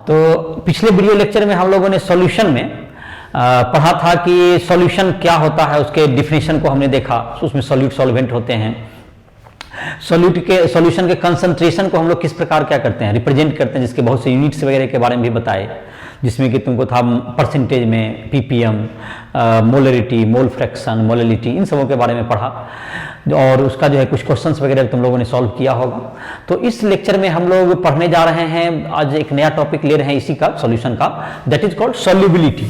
तो पिछले video lecture में हम लोगों ने सॉल्यूशन में पढ़ा था कि सॉल्यूशन क्या होता है, उसके डिफिनेशन को हमने देखा। उसमें सॉल्यूट सॉल्वेंट होते हैं। सॉल्यूशन के कंसंट्रेशन को हम लोग किस प्रकार क्या करते हैं, रिप्रेजेंट करते हैं, जिसके बहुत से यूनिट्स वगैरह के बारे में भी बताए, जिसमें कि तुमको था परसेंटेज में ppm, molarity, mole fraction, molality, इन सबों के बारे में पढ़ा और उसका जो है कुछ क्वेश्चंस वगैरह तुम लोगों ने सॉल्व किया होगा। तो इस लेक्चर में हम लोग पढ़ने जा रहे हैं, आज एक नया टॉपिक ले रहे हैं इसी का, सॉल्यूशन का, दैट इज कॉल्ड सॉल्युबिलिटी।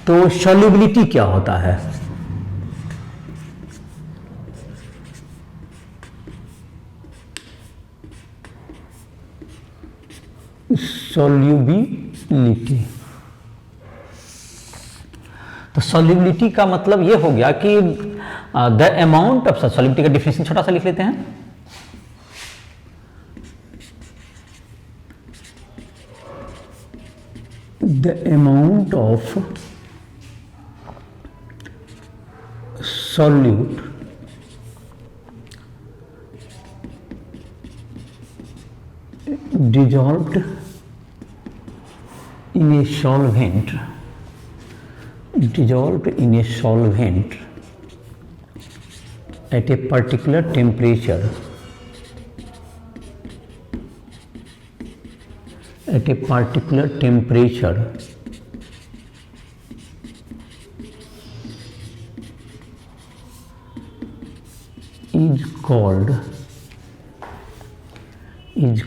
तो सॉल्युबिलिटी क्या होता है? सॉल्युबिलिटी, तो सॉल्युबिलिटी का मतलब ये हो गया कि द अमाउंट ऑफ, सॉल्युबिलिटी का डिफिनेशन छोटा सा लिख लेते हैं। The amount of solute dissolved in a solvent, dissolved in a solvent at a particular temperature, at a particular temperature is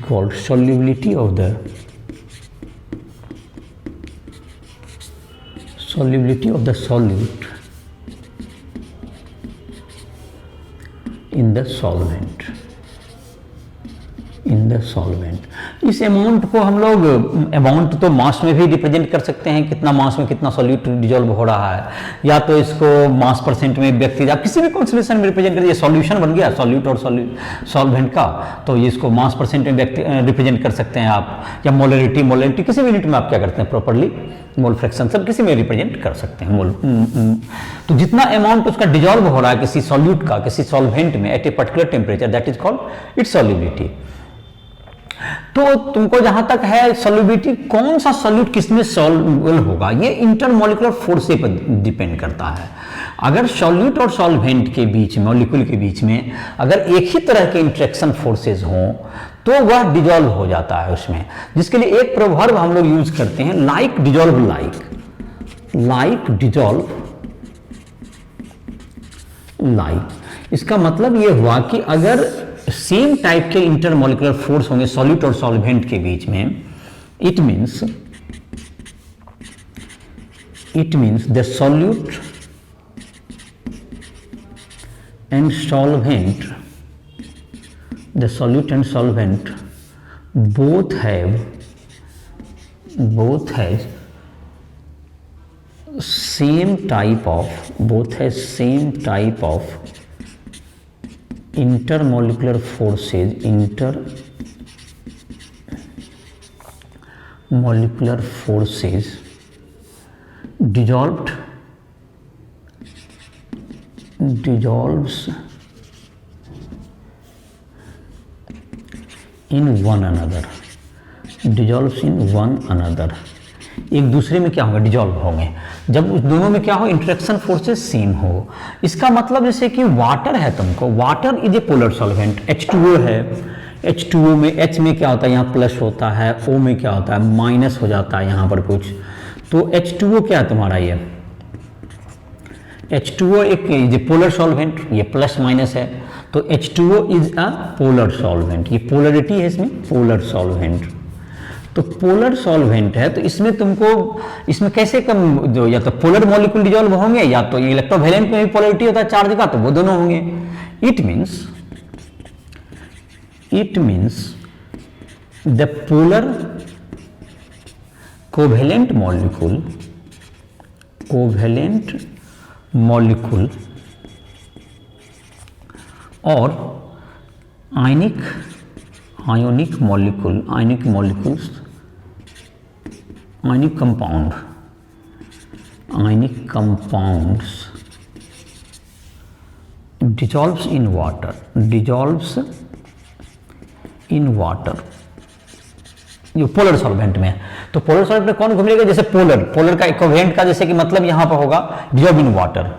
called solubility of the solute in the solvent, इस amount को हम लोग, amount तो मास में भी represent कर सकते हैं, कितना मास में कितना सॉल्यूट डिजोल्व हो रहा है, या तो इसको मास परसेंट में व्यक्ति, आप किसी भी कॉन्सेंट्रेशन में रिप्रेजेंट करिए। सॉल्यूशन बन गया सॉल्यूट और सॉल्वेंट का, तो ये इसको मास परसेंट में व्यक्ति रिप्रेजेंट कर सकते हैं आप, या मोलरिटी किसी भी यूनिट में आप क्या करते हैं प्रॉपरली, मोल फ्रैक्शन सब किसी में रिप्रेजेंट कर सकते हैं। तो जितना अमाउंट उसका डिजोल्व हो रहा है किसी सॉल्यूट का किसी सॉल्वेंट में at a particular temperature, that is called its solubility. तो तुमको जहां तक है सॉल्युबिलिटी, कौन सा सॉल्यूट किसमें सॉल्युबल होगा, ये इंटरमॉलिक्यूलर फोर्स पर डिपेंड करता है। अगर सॉल्यूट और सॉल्वेंट के बीच में, मॉलिक्यूल के बीच में अगर एक ही तरह के इंटरेक्शन फोर्सेस हों तो वह डिजोल्व हो जाता है उसमें, जिसके लिए एक प्रोवर्ब हम लोग यूज करते हैं, like dissolve like dissolve like. इसका मतलब ये हुआ कि अगर सेम टाइप के इंटरमॉलिक्यूलर फोर्स होंगे सॉल्यूट और सॉल्वेंट के बीच में, it means the solute and solvent, the solute and solvent both have same type of intermolecular forces, dissolves in one another, एक दूसरे में क्या होंगे, डिजोल्व होंगे। जब उस दोनों में क्या हो, इंटरेक्शन फोर्सेस सेम हो। इसका मतलब जैसे कि वाटर है, तुमको water is a polar solvent, H2O है, H2O में H में क्या होता है, यहाँ प्लस होता है, O में क्या होता है, माइनस हो जाता है यहाँ पर कुछ। तो H2O क्या है तुम्हारा, ये H2O एक पोलर सॉल्वेंट, ये प्लस माइनस है, तो H2O is a polar solvent, ये पोलरिटी है इसमें, पोलर सॉल्वेंट। तो पोलर सॉल्वेंट है, तो इसमें तुमको, इसमें कैसे कम, जो या तो पोलर मॉलिक्यूल डिजोल्व होंगे, या तो इलेक्ट्रोवैलेंट में भी पोलरिटी होता है चार्ज का, तो वो दोनों होंगे। It means the polar covalent molecule और ionic compounds dissolves in water जो पोलर सॉल्वेंट में। तो पोलर सॉल्वेंट में कौन घूमेगा, जैसे पोलर का इक्विवेलेंट का जैसे कि मतलब यहां पर होगा dissolve in water,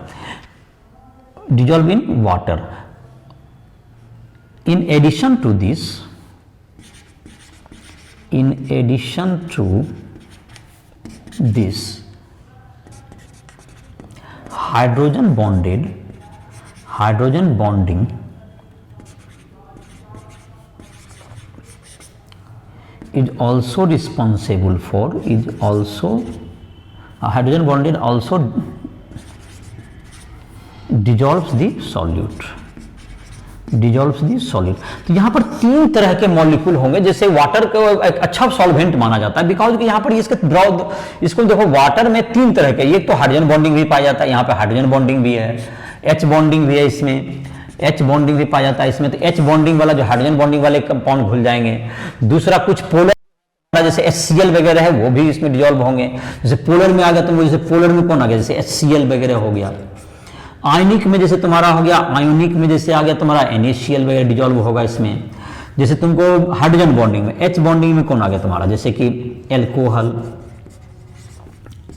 dissolve in water. In addition to this, in addition to this hydrogen bonding is also responsible for, hydrogen bonding also dissolves the solute, तो यहाँ पर 3 तरह के मॉलिक्यूल होंगे। जैसे वाटर को एक अच्छा सॉल्वेंट माना जाता है, बिकॉज यहाँ पर इसके इसको देखो वाटर में 3 तरह के, एक तो हाइड्रोजन बॉन्डिंग भी पाया जाता है, यहाँ पे हाइड्रोजन बॉन्डिंग भी है, H बॉन्डिंग भी है, इसमें H बॉन्डिंग भी पाया जाता है इसमें। तो H बॉन्डिंग वाला जो हाइड्रोजन बॉन्डिंग वाले कंपाउंड घुल जाएंगे। दूसरा कुछ पोलर जैसे HCl वगैरह है वो भी इसमें डिजॉल्व होंगे। जैसे पोलर में आ गया तो जैसे पोलर में कौन आ गया, जैसे HCl वगैरह हो गया। आयनिक में जैसे तुम्हारा हो गया, आयोनिक में जैसे आ गया तुम्हारा NaCl वगैरह डिजॉल्व होगा इसमें। जैसे तुमको हाइड्रोजन बॉन्डिंग में H बॉन्डिंग में कौन आ गया तुम्हारा, जैसे कि एल्कोहल,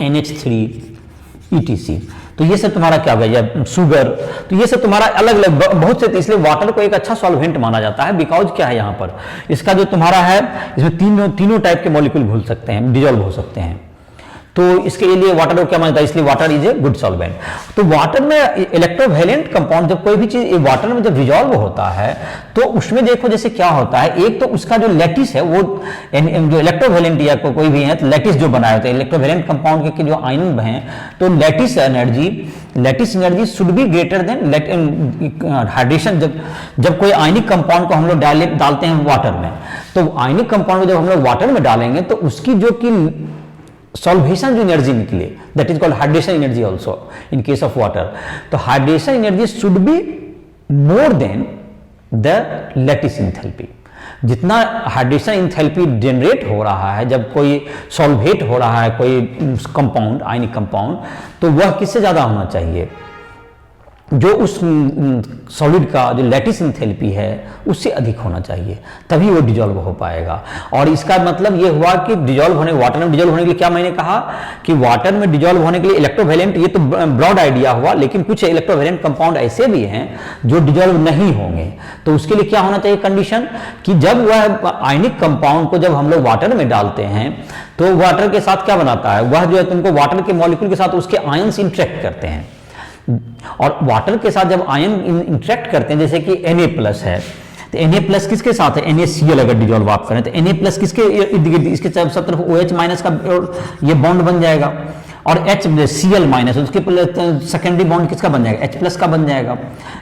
NH3 ETC। तो ये सब तुम्हारा क्या हो गया, या शुगर। तो ये सब तुम्हारा अलग अलग बहुत से, इसलिए वाटर को एक अच्छा सॉल्वेंट माना जाता है। बिकॉज क्या है यहाँ पर इसका जो तुम्हारा है, इसमें तीनों टाइप के मॉलिक्यूल घुल सकते हैं, डिजॉल्व हो सकते हैं। तो इसके लिए वाटर को क्या माना जाता है, इसलिए water is a good solvent. तो वाटर में इलेक्ट्रोवैलेंट कंपाउंड, जब कोई भी चीज वाटर में जब डिजॉल्व होता है तो उसमें देखो जैसे क्या होता है, एक तो उसका जो लैटिस है वो जो इलेक्ट्रोवैलेंट या कोई भी है तो लैटिस जो बनाया होता है इलेक्ट्रोवैलेंट कंपाउंड के जो आयन हैं, तो lattice energy should be greater than hydration. जब कोई आयनिक कंपाउंड को हम लोग डालते हैं वाटर में, तो आयनिक कंपाउंड को जब हम लोग वाटर में डालेंगे तो उसकी जो कि सॉल्वेशन जो एनर्जी निकले, that is called hydration energy also in case of water. तो hydration energy should be more than the lattice enthalpy. जितना हाइड्रेशन एंथैल्पी जनरेट हो रहा है जब कोई सॉल्वेट हो रहा है कोई कंपाउंड, आयनिक कंपाउंड, तो वह किससे ज्यादा होना चाहिए, जो उस सॉलिड का जो लैटिस एंथैल्पी है उससे अधिक होना चाहिए, तभी वो डिजॉल्व हो पाएगा। और इसका मतलब ये हुआ कि डिजॉल्व होने, वाटर में डिजॉल्व होने के लिए क्या मैंने कहा कि वाटर में डिजॉल्व होने के लिए इलेक्ट्रोवैलेंट, ये तो ब्रॉड आइडिया हुआ, लेकिन कुछ इलेक्ट्रोवैलेंट कंपाउंड ऐसे भी हैं जो डिजॉल्व नहीं होंगे। तो उसके लिए क्या होना चाहिए कंडीशन, कि जब वह आयनिक कंपाउंड को जब हम लोग वाटर में डालते हैं तो वाटर के साथ क्या बनाता है, वह जो है तुमको वाटर के मॉलिक्यूल के साथ उसके आयंस इंटरेक्ट करते हैं। और वाटर के साथ जब आयन इंटरेक्ट करते हैं, जैसे कि Na+ है, तो Na+ किसके साथ है, NaCl अगर डिजॉल्व आप करें तो Na+ किसके इर्द गिर्द, इसके सब तरफ OH- का ये बॉन्ड बन जाएगा, और Cl- उसके सेकेंडरी बॉन्ड किसका बन जाएगा, H+ का बन जाएगा।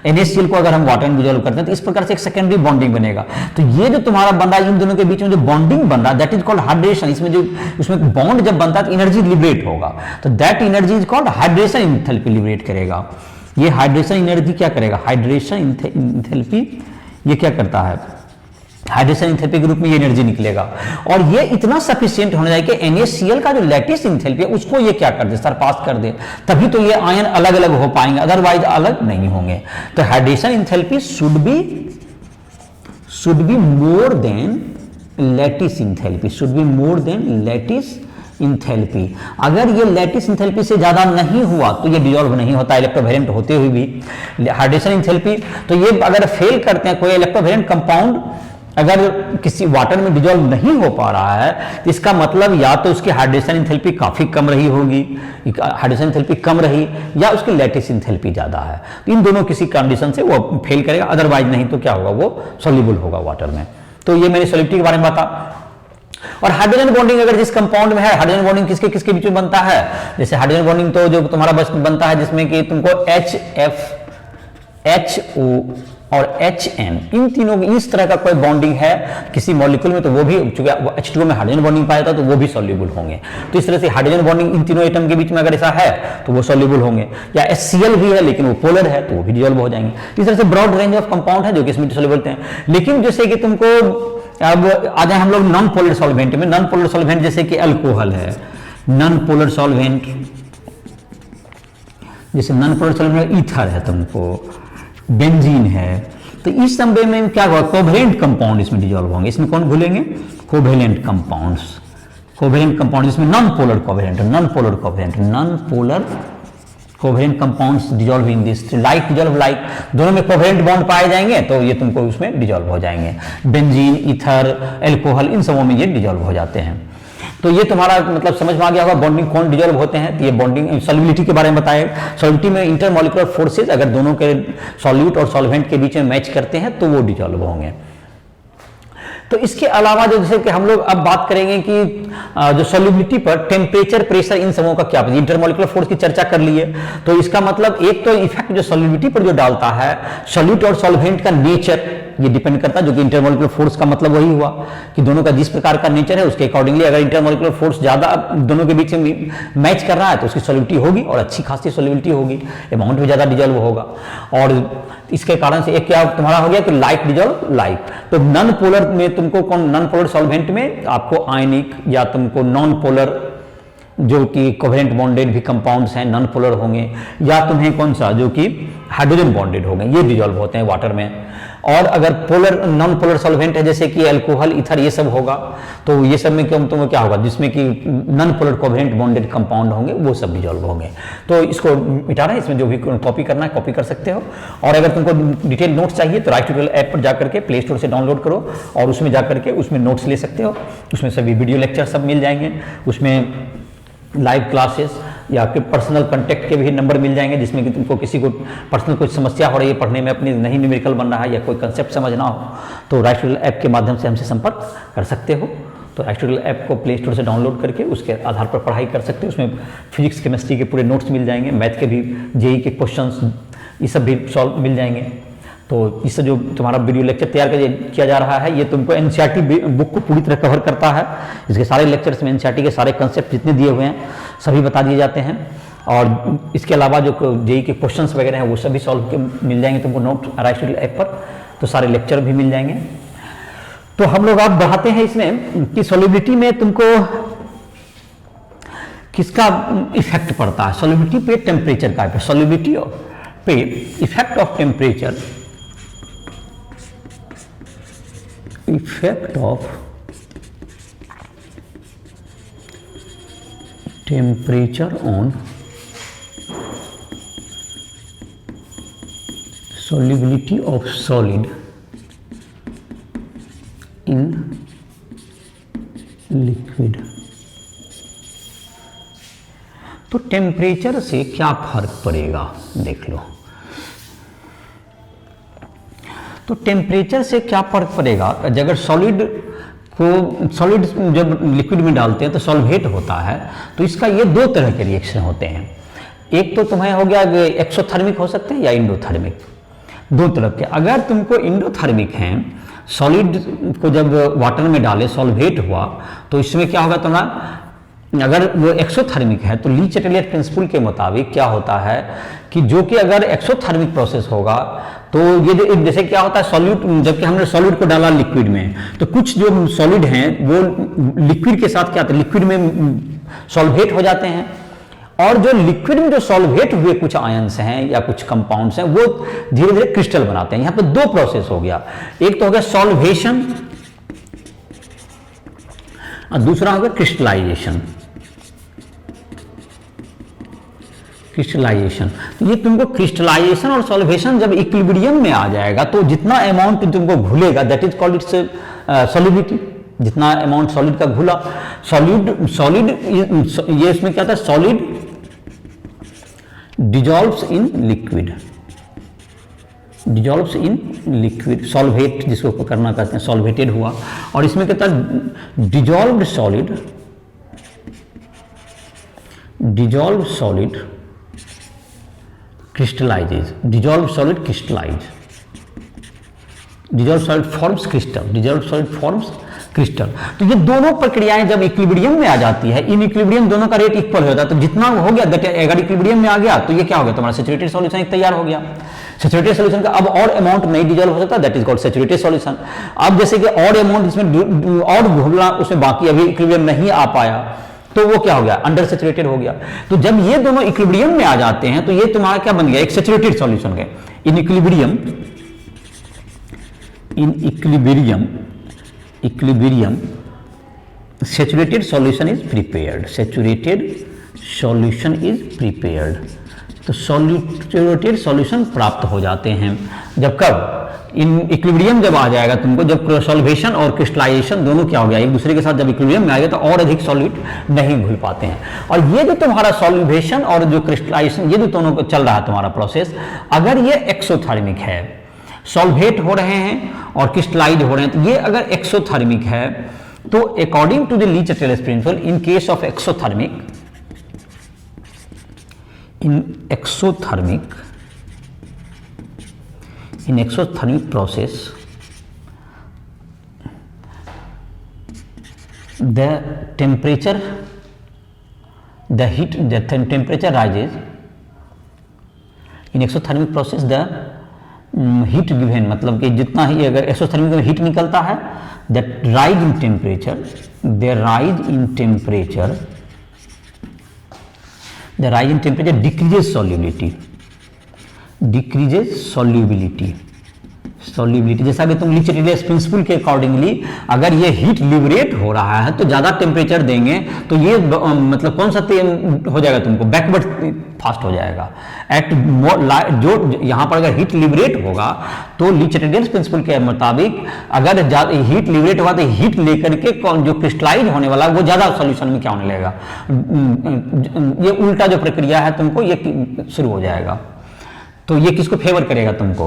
NaCl को अगर हम वाटर में डिजॉल्व करते हैं तो इस प्रकार से एक सेकेंडरी बॉन्डिंग बनेगा। तो ये जो तुम्हारा बन रहा है, इन दोनों के बीच में जो बॉन्डिंग बन रहा है, दैट इज कॉल्ड हाइड्रेशन। इसमें जो उसमें बॉन्ड जब बनता है तो एनर्जी लिबरेट होगा, तो that energy is called hydration enthalpy liberate करेगा। ये हाइड्रेशन एनर्जी क्या करेगा, हाइड्रेशन एंथैल्पी ये क्या करता है, हाइड्रेशन एंथैल्पी के रूप में ये एनर्जी निकलेगा। और ये इतना सफिशिएंट होना चाहिए कि NaCl का जो लैटिस एंथैल्पी है उसको ये क्या कर दे, सरपास कर दे, तभी तो ये आयन अलग अलग हो पाएंगे, अदरवाइज अलग नहीं होंगे। तो hydration enthalpy should be more then lattice enthalpy, should be more then lattice enthalpy. अगर ये लैटिस इंथैल्पी से ज्यादा नहीं हुआ तो ये डिजॉल्व नहीं होता, इलेक्ट्रोवैलेंट होते हुए भी। हाइड्रेशन इंथैल्पी तो ये अगर फेल करते हैं, कोई इलेक्ट्रोवैलेंट कंपाउंड अगर किसी वाटर में डिजॉल्व नहीं हो पा रहा है, तो इसका मतलब या तो उसकी हाइड्रेशन इंथैल्पी काफी कम रही होगी, हाइड्रेशन इंथैल्पी कम रही, या उसकी लैटिस इंथैल्पी ज्यादा है। तो इन दोनों किसी कंडीशन से वो फेल करेगा, अदरवाइज नहीं तो क्या होगा, वो सॉल्युबल होगा वाटर में। तो ये मैंने सॉलिबिलिटी के बारे में बता। और हाइड्रोजन बॉन्डिंग अगर जिस कंपाउंड में है, हाइड्रोजन बॉन्डिंग किसके किसके बीच में बनता है, जैसे हाइड्रोजन बॉन्डिंग तो जो तुम्हारा बस बनता है जिसमें कि तुमको HF, HO और HN, इन तीनों इस तरह का कोई बॉन्डिंग है किसी मॉलिक्यूल में, तो वो भी चूंकि H2O में हाइड्रोजन बॉन्डिंग पाया था तो वो भी सॉल्युबल होंगे। तो इस तरह से हाइड्रोजन बॉन्डिंग इन तीनों एटम के बीच में अगर ऐसा है तो वो सॉल्युबल होंगे। या HCl भी है लेकिन वो पोलर है तो वो भी डिसॉल्व हो जाएंगे। इस तरह से ब्रॉड रेंज ऑफ कंपाउंड है जो कि इसमें डिसॉल्व होते हैं। लेकिन जैसे कि तुमको अब आ जाए हम लोग नॉन पोलर सॉल्वेंट में, नॉन पोलर सॉल्वेंट जैसे कि अल्कोहल है, नॉन पोलर सॉल्वेंट जैसे नॉन पोलर सॉल्वेंट ईथर है, तुमको बेंजीन है, तो इस समय में क्या होगा, कोवेलेंट कंपाउंड इसमें डिजोल्व होंगे। इसमें कौन घुलेंगे, कोवेलेंट कंपाउंड्स, कोवेलेंट कंपाउंड जिसमें non polar covalent, non polar covalent, non polar covalent compounds dissolve in this, like dissolve like, दोनों में कोवेलेंट बॉन्ड पाए जाएंगे तो ये तुमको उसमें डिजोल्व हो जाएंगे। बेंजीन, ईथर, एल्कोहल, इन सबों में ये डिजोल्व हो जाते हैं। तो ये तुम्हारा मतलब समझ में आ गया होगा बॉन्डिंग कौन डिजोल्व होते हैं। तो ये बॉन्डिंग सॉल्युबिलिटी के बारे में बताया। सॉल्युबिलिटी में इंटरमॉलिक्यूलर फोर्सेज अगर दोनों के सॉल्यूट और सॉल्वेंट के बीच में मैच करते हैं तो वो डिजोल्व होंगे। तो इसके अलावा जो जैसे कि हम लोग अब बात करेंगे कि जो सॉल्युबिलिटी पर टेम्परेचर, प्रेशर, इन सबों का क्या, इंटरमॉलिक्यूलर फोर्स की चर्चा कर ली है। तो इसका मतलब एक तो इफेक्ट जो सॉल्युबिलिटी पर जो डालता है, सॉल्यूट और सॉल्वेंट का नेचर ये डिपेंड करता है, जो कि इंटरमॉलिक्यूलर फोर्स का मतलब वही हुआ कि दोनों का जिस प्रकार का नेचर है उसके अकॉर्डिंगली अगर इंटरमॉलिक्यूलर फोर्स ज्यादा दोनों के बीच में मैच कर रहा है तो उसकी सॉल्युबिलिटी होगी और अच्छी खासी सॉल्युबिलिटी होगी, अमाउंट भी ज्यादा डिजोल्व होगा। और इसके कारण से एक क्या तुम्हारा हो गया कि लाइक डिजोल्व लाइक। तो नॉन पोलर में तुमको कौन, नॉन पोलर सॉल्वेंट में आपको आयनिक या तुमको नॉन पोलर जो कि कोवेलेंट बॉन्डेड भी कंपाउंड्स हैं नॉन पोलर होंगे, या तुम्हें कौन सा जो कि हाइड्रोजन बॉन्डेड होंगे, ये डिजोल्व होते हैं वाटर में। और अगर पोलर नॉन पोलर सॉल्वेंट है जैसे कि अल्कोहल, ईथर, ये सब होगा तो ये सब में तुम्हें क्या होगा, जिसमें कि non polar covalent bonded compound होंगे वो सब डिजोल्व होंगे। तो इसको मिटाना है, इसमें जो भी कॉपी करना है कॉपी कर सकते हो। और अगर तुमको डिटेल नोट्स चाहिए तो राइट ट्यूटोरियल ऐप पर जाकर के प्ले स्टोर से डाउनलोड करो और उसमें जाकर के उसमें नोट्स ले सकते हो। उसमें सभी वीडियो लेक्चर सब मिल जाएंगे, उसमें लाइव क्लासेस या फिर पर्सनल कांटेक्ट के भी नंबर मिल जाएंगे, जिसमें कि तुमको किसी को पर्सनल कोई समस्या हो रही है पढ़ने में, अपनी नहीं न्यूमेरिकल बन रहा है या कोई कंसेप्ट समझना हो तो राइट ट्यूटोरियल ऐप के माध्यम से हमसे संपर्क कर सकते हो। तो राइट ट्यूटोरियल ऐप को प्ले स्टोर से डाउनलोड करके उसके आधार पर पढ़ाई कर सकते हो। उसमें फिजिक्स, केमिस्ट्री के पूरे नोट्स मिल जाएंगे, मैथ के भी, जेई के क्वेश्चंस ये सब भी सॉल्व मिल जाएंगे। तो इससे जो तुम्हारा वीडियो लेक्चर तैयार किया जा रहा है ये तुमको एनसीईआरटी बुक को पूरी तरह कवर करता है। इसके सारे लेक्चर्स में एनसीईआरटी के सारे कंसेप्ट जितने दिए हुए हैं सभी बता दिए जाते हैं। और इसके अलावा जो जेई के क्वेश्चंस वगैरह हैं वो सभी सॉल्व मिल जाएंगे तुमको नोट राइट ट्यूटोरियल ऐप पर, तो सारे लेक्चर भी मिल जाएंगे। तो हम लोग अब बढ़ाते हैं इसमें कि सॉल्युबिलिटी में तुमको किसका इफेक्ट पड़ता है। सॉल्युबिलिटी पे टेम्परेचर का इफेक्ट, सॉल्युबिलिटी पे effect of temperature, effect of temperature on solubility of solid in liquid। तो टेम्परेचर से क्या फर्क पड़ेगा देख लो। तो टेम्परेचर से क्या फर्क पड़ेगा, अगर सॉलिड जब लिक्विड में डालते हैं तो सॉल्वेट होता है तो इसका ये दो तरह के रिएक्शन होते हैं। एक तो तुम्हें हो गया एक्सोथर्मिक हो सकते हैं या इंडोथर्मिक, दो तरह के। अगर तुमको इंडोथर्मिक हैं, सॉलिड को जब वाटर में डाले सॉल्वेट हुआ तो इसमें क्या होगा तुम्हारा, अगर वो एक्सोथर्मिक है तो ली चैटलियर प्रिंसिपल के मुताबिक क्या होता है कि जो कि अगर एक्सोथर्मिक प्रोसेस होगा तो ये जैसे क्या होता है सॉल्यूट, जबकि हमने सॉलिड को डाला लिक्विड में तो कुछ जो सॉलिड हैं वो लिक्विड के साथ क्या होता है, लिक्विड में सॉल्वेट हो जाते हैं। और जो लिक्विड में जो सॉल्वेट हुए कुछ आयंस हैं या कुछ कंपाउंड्स हैं वो धीरे धीरे क्रिस्टल बनाते हैं। यहां पे दो प्रोसेस हो गया, एक तो हो गया सॉल्वेशन और दूसरा हो गया क्रिस्टलाइजेशन। क्रिस्टलाइजेशन, तो ये तुमको क्रिस्टलाइजेशन और सॉल्वेशन जब इक्विलिब्रियम में आ जाएगा तो जितना अमाउंट तुमको घुलेगा that is called its solubility. जितना अमाउंट सॉलिड का घुला, सॉलिड ये इसमें क्या था, solid dissolves in liquid, dissolves in liquid, solvate जिसको करना कहते हैं, सॉल्वेटेड हुआ। और इसमें क्या था, dissolved solid, dissolve solid crystallizes, dissolved solid crystallize, dissolved solid forms crystal, dissolved solid forms crystal। तो ये दोनों प्रक्रियाएं जब इक्विलिब्रियम में आ जाती है, इन इक्विलिब्रियम दोनों का रेट इक्वल हो जाता है, तो जितना हो गया अगर इक्विलिब्रियम में आ गया तो ये क्या हो गया, तुम्हारा सैचुरेटेड सॉल्यूशन तैयार हो गया। सैचुरेटेड सॉल्यूशन का अब और अमाउंट नहीं डिजॉल्व हो सकता, that is called saturated solution. अब जैसे कि और अमाउंट इसमें और घुलना उसमें बाकी अभी इक्विलिब्रियम नहीं आ पाया तो वो क्या हो गया, अंडर सैचुरेटेड हो गया। तो जब ये दोनों इक्विलिब्रियम में आ जाते हैं तो ये तुम्हारा क्या बन गया, एक सैचुरेटेड सॉल्यूशन है। In equilibrium in equilibrium saturated solution is prepared, saturated solution is prepared. तो सैचुरेटेड सॉल्यूशन प्राप्त हो जाते हैं जब, कब, इन इक्विलिब्रियम जब आ जाएगा तुमको, जब सॉल्वेशन और क्रिस्टलाइजेशन दोनों क्या हो गया, एक दूसरे के साथ जब इक्विलिब्रियम में आएगा तो और अधिक सॉल्यूट नहीं घुल पाते हैं। और ये जो तुम्हारा सॉल्वेशन और जो क्रिस्टलाइजेशन, ये जो दोनों को चल रहा है तुम्हारा प्रोसेस, अगर ये एक्सोथर्मिक है, सॉल्वेट हो रहे हैं और क्रिस्टलाइज हो रहे हैं, तो ये अगर एक्सोथर्मिक है तो according to the Le Chatelier principle, in case of exothermic, in exothermic process, the temperature rises. In exothermic process the heat given, मतलब कि जितना ही अगर एक्सोथर्मिक में हीट निकलता है, that rise in temperature, the rise in temperature decreases solubility, जैसा कि तुम ली चैटलेस प्रिंसिपल के अकॉर्डिंगली अगर ये हीट लिबरेट हो रहा है तो ज्यादा टेम्परेचर देंगे तो ये मतलब कौन सा हो जाएगा, तुमको बैकवर्ड फास्ट हो जाएगा। एट जो यहाँ पर अगर हीट लिबरेट होगा तो ली चैटलेस प्रिंसिपल के मुताबिक अगर हीट लिबरेट होगा तो हीट लेकर के जो क्रिस्टलाइज होने वाला वो ज्यादा सॉल्यूशन में क्या होने लगेगा, ये उल्टा जो प्रक्रिया है तुमको ये शुरू हो जाएगा। तो ये किसको फेवर करेगा, तुमको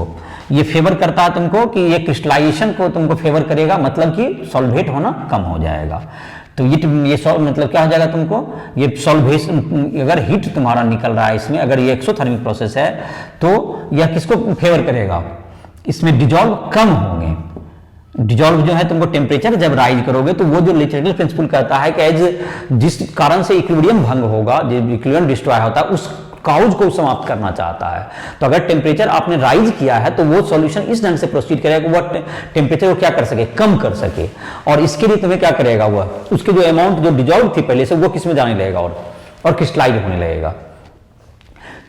ये फेवर करता है तुमको कि ये क्रिस्टलाइजेशन को तुमको फेवर करेगा, मतलब कि सॉल्वेट होना कम हो जाएगा। तो ये मतलब क्या हो जाएगा तुमको, ये सॉल्वेशन, अगर हीट तुम्हारा निकल रहा है इसमें, अगर ये एक्सोथर्मिक प्रोसेस है तो यह किसको फेवर करेगा, इसमें डिजॉल्व कम होंगे। डिजॉल्व जो है तुमको टेम्परेचर जब राइज करोगे तो वो जो ली चैटलेस प्रिंसिपल कहता है कि जिस कारण से इक्विलिब्रियम भंग होगा, जो इक्विलिब्रियम डिस्ट्रॉय होता है, उस काउज को समाप्त करना चाहता है। तो अगर टेम्परेचर आपने राइज किया है तो वो सॉल्यूशन इस ढंग से प्रोसीड करेगा कि वो टेम्परेचर को क्या कर सके, कम कर सके। और इसके लिए तुम्हें क्या करेगा, वो उसके जो अमाउंट जो डिजॉल्व थी पहले से वो किस में जाने लगेगा और क्रिस्टलाइज होने लगेगा।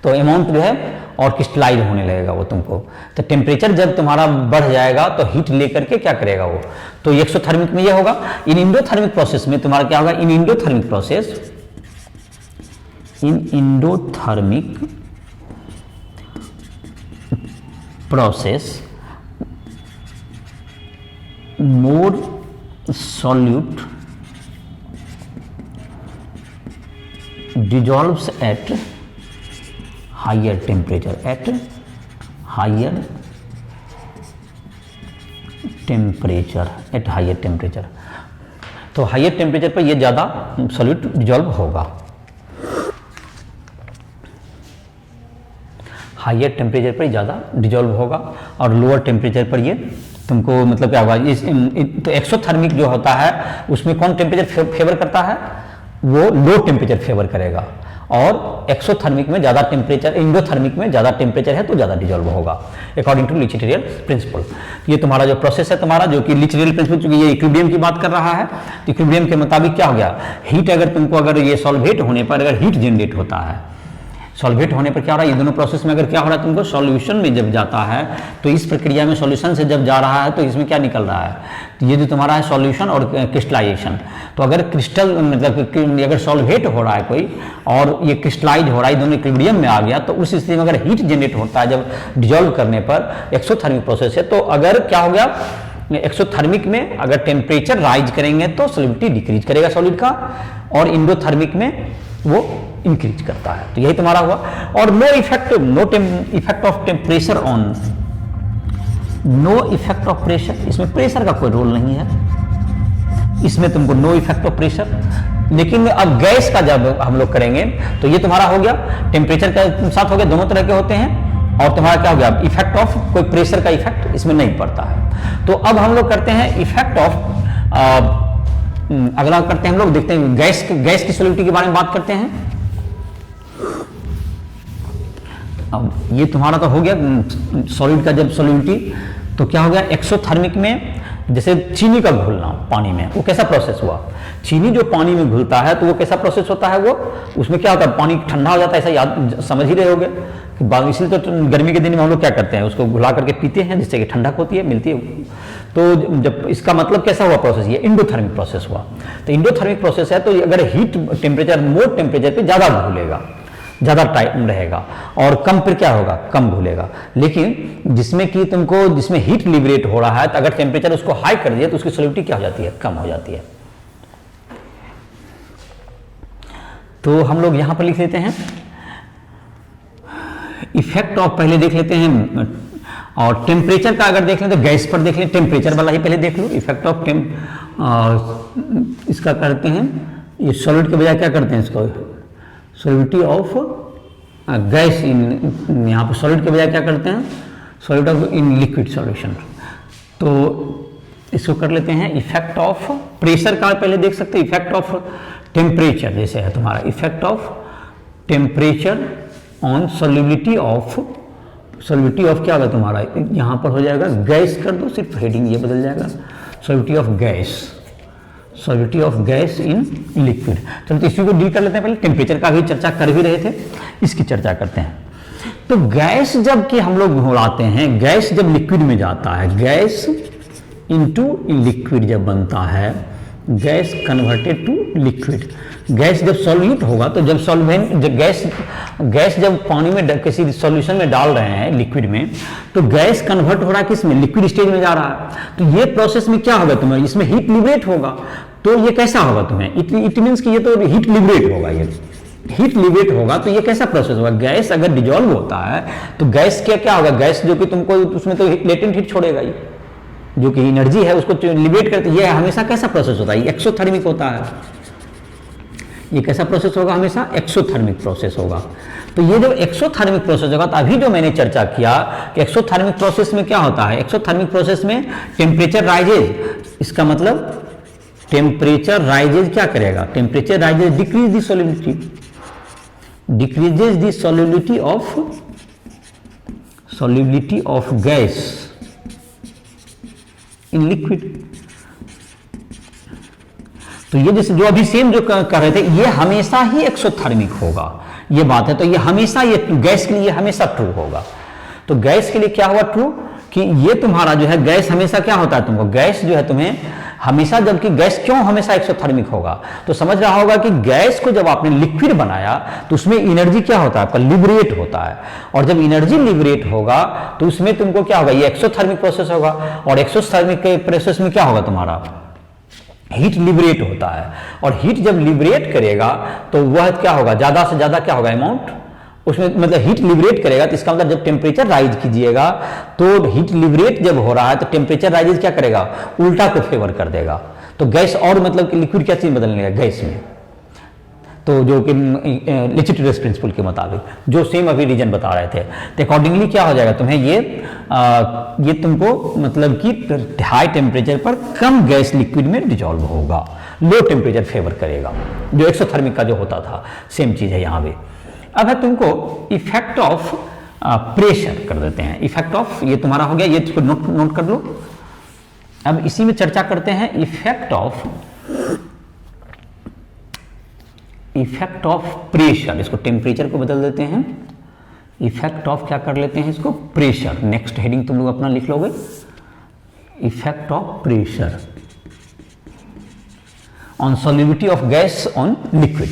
तो अमाउंट जो है और क्रिस्टलाइज होने लगेगा वो तुमको। तो टेम्परेचर जब तुम्हारा बढ़ जाएगा तो हीट लेकर के क्या करेगा वो, तो एक्सोथर्मिक में ये होगा। इन इंडोथर्मिक प्रोसेस में तुम्हारा क्या होगा, in endothermic process more solute dissolves at higher temperature, तो हायर टेम्परेचर पर ये ज़्यादा सॉल्यूट डिजॉल्व होगा। हायर टेम्परेचर पर ज़्यादा डिजॉल्व होगा और लोअर टेम्परेचर पर ये तुमको मतलब क्या होगा, तो एक्सोथर्मिक जो होता है उसमें कौन टेम्परेचर फेवर करता है, वो लो टेम्परेचर फेवर करेगा। और एक्सोथर्मिक में ज़्यादा टेम्परेचर, इंडोथर्मिक में ज़्यादा टेम्परेचर है तो ज़्यादा डिजॉल्व होगा according to Lee Chatelier principal. ये तुम्हारा जो प्रोसेस है तुम्हारा, जो कि ली चैटलेस प्रिंसिपल, चूंकि ये इक्विलिब्रियम की बात कर रहा है, तो इक्विलिब्रियम के मुताबिक क्या हो गया, हीट अगर तुमको अगर ये सॉल्वेट होने पर अगर हीट जनरेट होता है, सॉल्वेट होने पर क्या हो रहा है, ये दोनों प्रोसेस में अगर क्या हो रहा है तुमको सॉल्यूशन में जब जाता है, तो इस प्रक्रिया में सॉल्यूशन से जब जा रहा है तो इसमें क्या निकल रहा है, तो ये जो तुम्हारा है सॉल्यूशन और क्रिस्टलाइजेशन। तो अगर क्रिस्टल मतलब अगर सॉल्वेट हो रहा है कोई और ये क्रिस्टलाइज हो रहा है, दोनों इक्विलिब्रियम में आ गया, तो उस स्थिति में अगर हीट जनरेट होता है जब डिजॉल्व करने पर, एक्सोथर्मिक प्रोसेस है, तो अगर क्या हो गया, एक्सोथर्मिक में अगर टेम्परेचर राइज करेंगे तो सॉल्युबिलिटी डिक्रीज करेगा सॉलिड का, और इंडोथर्मिक में वो इंक्रीज करता है। तो यही तुम्हारा हुआ। और no effect of temperature on, no effect of pressure, इसमें प्रेशर का कोई रोल नहीं है, इसमें तुमको नो इफेक्ट ऑफ प्रेशर। लेकिन अब गैस का जब हम लोग करेंगे तो ये तुम्हारा हो गया टेम्परेचर का साथ हो गया, दोनों तरह के होते हैं। और तुम्हारा क्या हो गया, इफेक्ट ऑफ कोई प्रेशर का इफेक्ट इसमें नहीं पड़ता है। तो अब हम लोग करते हैं इफेक्ट ऑफ, अगला करते हैं हम लोग, देखते हैं गैस की सॉल्युबिलिटी के बारे में बात करते हैं। अब ये तुम्हारा तो हो गया सॉलिड का जब सॉल्युबिलिटी, तो क्या हो गया एक्सोथर्मिक में, जैसे चीनी का घुलना पानी में, वो कैसा प्रोसेस हुआ, चीनी जो पानी में घुलता है तो वो कैसा प्रोसेस होता है, वो उसमें क्या होता है, पानी ठंडा हो जाता है, ऐसा याद समझ ही रहे होगे। इसलिए तो गर्मी के दिन में हम लोग क्या करते हैं, उसको घुला करके पीते हैं जिससे कि ठंडक होती है, मिलती है। तो जब इसका मतलब कैसा हुआ प्रोसेस, ये इंडोथर्मिक प्रोसेस हुआ। तो इंडोथर्मिक प्रोसेस है तो अगर हीट टेम्परेचर मोर टेम्परेचर पे ज़्यादा घुलेगा, ज़्यादा टाइम रहेगा, और कम पर क्या होगा, कम घुलेगा। लेकिन जिसमें कि तुमको जिसमें हीट लिबरेट हो रहा है, तो अगर टेम्परेचर उसको हाई कर दिया तो उसकी सॉल्युबिलिटी क्या हो जाती है, कम हो जाती है। तो हम लोग यहां पर लिख लेते हैं इफेक्ट ऑफ, पहले देख लेते हैं, और टेम्परेचर का अगर देख लें तो गैस पर देख लें, टेम्परेचर वाला ही पहले देख लो। इफेक्ट ऑफ इसका करते हैं, ये सॉलिड के बजाय क्या करते हैं इसको, सॉलिबिलिटी ऑफ गैस इन, यहाँ पर सॉलिड के बजाय क्या करते हैं, solid of in liquid solution. तो इसको कर लेते हैं इफेक्ट ऑफ प्रेशर का पहले देख सकते हैं, इफेक्ट ऑफ टेम्परेचर जैसे है तुम्हारा, effect of temperature on solubility of, solubility of क्या होगा तुम्हारा, यहाँ पर हो जाएगा गैस कर दो, सिर्फ हेडिंग ये बदल जाएगा, solubility of gas, solubility of gas in liquid. चलो तो इसी को डील कर लेते हैं। पहले टेम्परेचर का भी चर्चा कर भी रहे थे, इसकी चर्चा करते हैं। तो गैस जब कि हम लोग घोड़ाते हैं, गैस जब लिक्विड में जाता है, गैस इनटू लिक्विड जब बनता है, gas converted to liquid, gas जब सॉल्यूट होगा, तो जब सॉल्वेंट जब गैस जब पानी में किसी सॉल्यूशन में डाल रहे हैं लिक्विड में, तो गैस कन्वर्ट हो रहा है किसमें, लिक्विड स्टेज में जा रहा है। तो ये प्रोसेस में क्या होगा तुम्हें, इसमें हीट लिबरेट होगा। तो ये कैसा होगा तुम्हें, इट मीन्स कि ये तो हीट लिबरेट होगा, ये हीट लिबरेट होगा। तो ये कैसा प्रोसेस होगा, गैस अगर डिजॉल्व होता है तो गैस क्या होगा, गैस जो कि तुमको उसमें तो लेटेंट हीट छोड़ेगा, ये जो कि एनर्जी है उसको लिबरेट करते, ये हमेशा कैसा प्रोसेस होता है, एक्सोथर्मिक होता है। ये कैसा प्रोसेस होगा, हमेशा एक्सोथर्मिक प्रोसेस होगा। तो ये जो एक्सोथर्मिक प्रोसेस होगा, तो अभी जो मैंने चर्चा किया कि एक्सोथर्मिक प्रोसेस में क्या होता है, एक्सोथर्मिक प्रोसेस में टेम्परेचर राइजेज, इसका मतलब टेम्परेचर राइजेज क्या करेगा, temperature rises decrease the solubility, decreases the solubility of gas in liquid. तो ये जैसे जो अभी सेम जो कर रहे थे, ये हमेशा ही एक्सोथर्मिक होगा, ये बात है। तो ये हमेशा, ये गैस के लिए हमेशा ट्रू होगा। तो गैस के लिए क्या हुआ ट्रू, कि ये तुम्हारा जो है गैस हमेशा क्या होता है तुमको, गैस जो है तुम्हें हमेशा, जबकि गैस क्यों हमेशा एक्सोथर्मिक होगा, तो समझ रहा होगा कि गैस को जब आपने लिक्विड बनाया तो उसमें एनर्जी क्या होता है आपका, लिबरेट होता है। और जब एनर्जी लिबरेट होगा तो उसमें तुमको क्या होगा, ये एक्सोथर्मिक प्रोसेस होगा। और एक्सोथर्मिक के प्रोसेस में क्या होगा तुम्हारा, हीट लिबरेट होता है। और हीट जब लिबरेट करेगा तो वह क्या होगा, ज्यादा से ज्यादा क्या होगा अमाउंट उसमें, मतलब हीट लिबरेट करेगा। तो इसका मतलब जब टेम्परेचर राइज कीजिएगा तो हीट लिबरेट जब हो रहा है तो टेम्परेचर राइज क्या करेगा, उल्टा को फेवर कर देगा। तो गैस और मतलब कि लिक्विड क्या चीज बदलने लगा गैस में, तो जो कि लिचिट्रेस प्रिंसिपल के मुताबिक जो सेम अभी रीजन बता रहे थे, तो अकॉर्डिंगली क्या हो जाएगा तुम्हें, ये तुमको मतलब कि हाई टेम्परेचर पर कम गैस लिक्विड में डिजॉल्व होगा, लो टेम्परेचर फेवर करेगा, जो एक्सोथर्मिक का जो होता था, सेम चीज है यहाँ पे। अब है तुमको इफेक्ट ऑफ प्रेशर कर देते हैं, इफेक्ट ऑफ, ये तुम्हारा हो गया, ये इसको नोट कर लो। अब इसी में चर्चा करते हैं इफेक्ट ऑफ प्रेशर, इसको टेम्परेचर को बदल देते हैं, इफेक्ट ऑफ क्या कर लेते हैं इसको, प्रेशर। नेक्स्ट हेडिंग तुम लोग अपना लिख लोगे, effect of pressure on solubility of gas on liquid.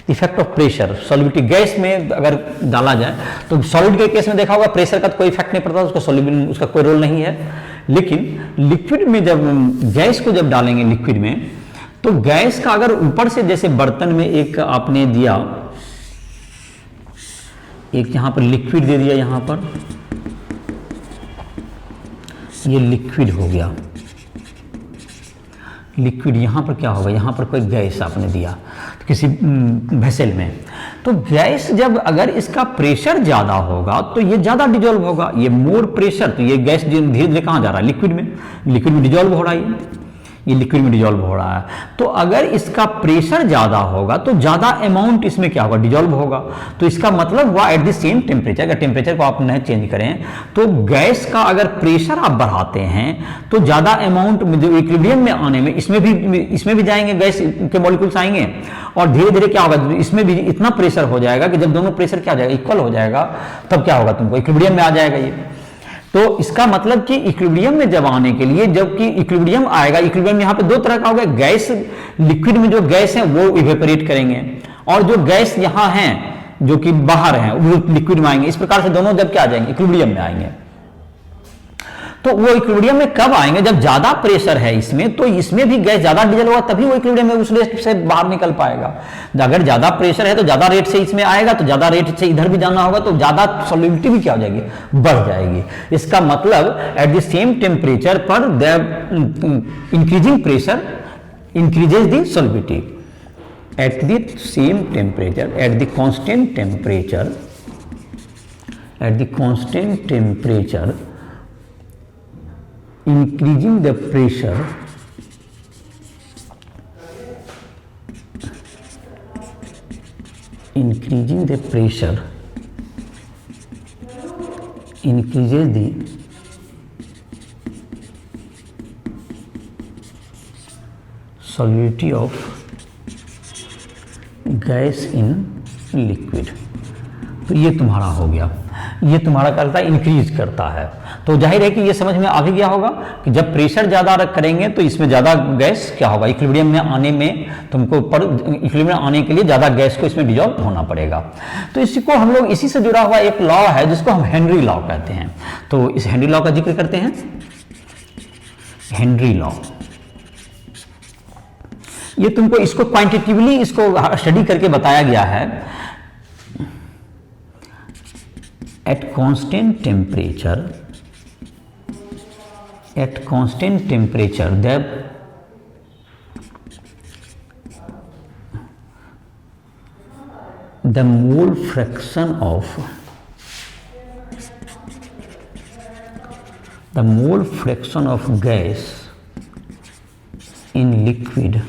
Effect of pressure, solubility gas में अगर डाला जाए तो सॉलिड के केस में देखा होगा प्रेशर का तो कोई इफेक्ट नहीं पड़ता, उसका सॉल्युबिलिटी उसका कोई रोल नहीं है। लेकिन लिक्विड में जब गैस को जब डालेंगे लिक्विड में, तो गैस का अगर ऊपर से जैसे बर्तन में एक आपने दिया, एक यहां पर लिक्विड दे दिया, यहां पर ये लिक्विड हो गया, लिक्विड यहां पर क्या होगा, यहां पर कोई गैस आपने दिया तो किसी वेसल में, तो गैस जब अगर इसका प्रेशर ज्यादा होगा तो ये ज्यादा डिजॉल्व होगा, ये मोर प्रेशर, तो ये गैस धीरे धीरे कहां जा रहा है, लिक्विड में डिजॉल्व हो रहा है, ये लिक्विड में डिजॉल्व हो रहा है। तो अगर इसका प्रेशर ज्यादा होगा तो ज्यादा अमाउंट इसमें क्या होगा, डिजॉल्व होगा। तो इसका मतलब हुआ एट द सेम टेम्परेचर, अगर टेम्परेचर को आप नहीं चेंज करें तो गैस का अगर प्रेशर आप बढ़ाते हैं तो ज्यादा अमाउंट इक्विलिब्रियम में आने में इसमें भी जाएंगे, गैस के मॉलिक्यूल्स आएंगे, और धीरे धीरे क्या होगा, इसमें भी इतना प्रेशर हो जाएगा कि जब दोनों प्रेशर क्या हो जाएगा, इक्वल हो जाएगा, तब क्या होगा, तुमको इक्विलिब्रियम में आ जाएगा ये। तो इसका मतलब कि इक्विलिब्रियम में जब आने के लिए, जबकि इक्विलिब्रियम आएगा, इक्विलिब्रियम यहाँ पे दो तरह का होगा, गैस, लिक्विड में जो गैस है वो इवेपोरेट करेंगे, और जो गैस यहाँ है जो कि बाहर है वो लिक्विड में आएंगे। इस प्रकार से दोनों जब क्या आ जाएंगे, इक्विलिब्रियम में आएंगे। तो वो इक्विलिब्रियम में कब आएंगे, जब ज्यादा प्रेशर है इसमें, तो इसमें भी गैस ज्यादा डीजल होगा, तभी वो इक्विलिब्रियम में उस रेट से बाहर निकल पाएगा। अगर ज्यादा प्रेशर है तो ज्यादा रेट से इसमें आएगा, तो ज्यादा रेट से इधर भी जाना होगा, तो ज्यादा सॉल्युबिलिटी भी क्या हो जाएगी, बढ़ जाएगी। इसका मतलब एट द सेम टेम्परेचर पर the increasing pressure increases the solubility. At the same temperature, at the constant temperature, at the constant temperature increasing the pressure, increasing the pressure increases the solubility of gas in liquid। तो ये तुम्हारा हो गया, ये तुम्हारा करता है increase करता है। तो जाहिर है कि ये समझ में आ भी गया होगा कि जब प्रेशर ज्यादा करेंगे तो इसमें ज्यादा गैस क्या होगा, इक्विलिब्रियम में आने में तुमको पर इक्विलिब्रियम में आने के लिए ज्यादा गैस को इसमें डिजॉल्व होना पड़ेगा। तो इसी को हम लोग, इसी से जुड़ा हुआ एक लॉ है जिसको हम हेनरी लॉ कहते हैं। तो इस हेनरी लॉ का जिक्र करते हैं। हेनरी लॉ, ये तुमको इसको क्वांटिटेटिवली इसको स्टडी करके बताया गया है। At constant temperature, at constant temperature, the mole fraction of gas in liquid,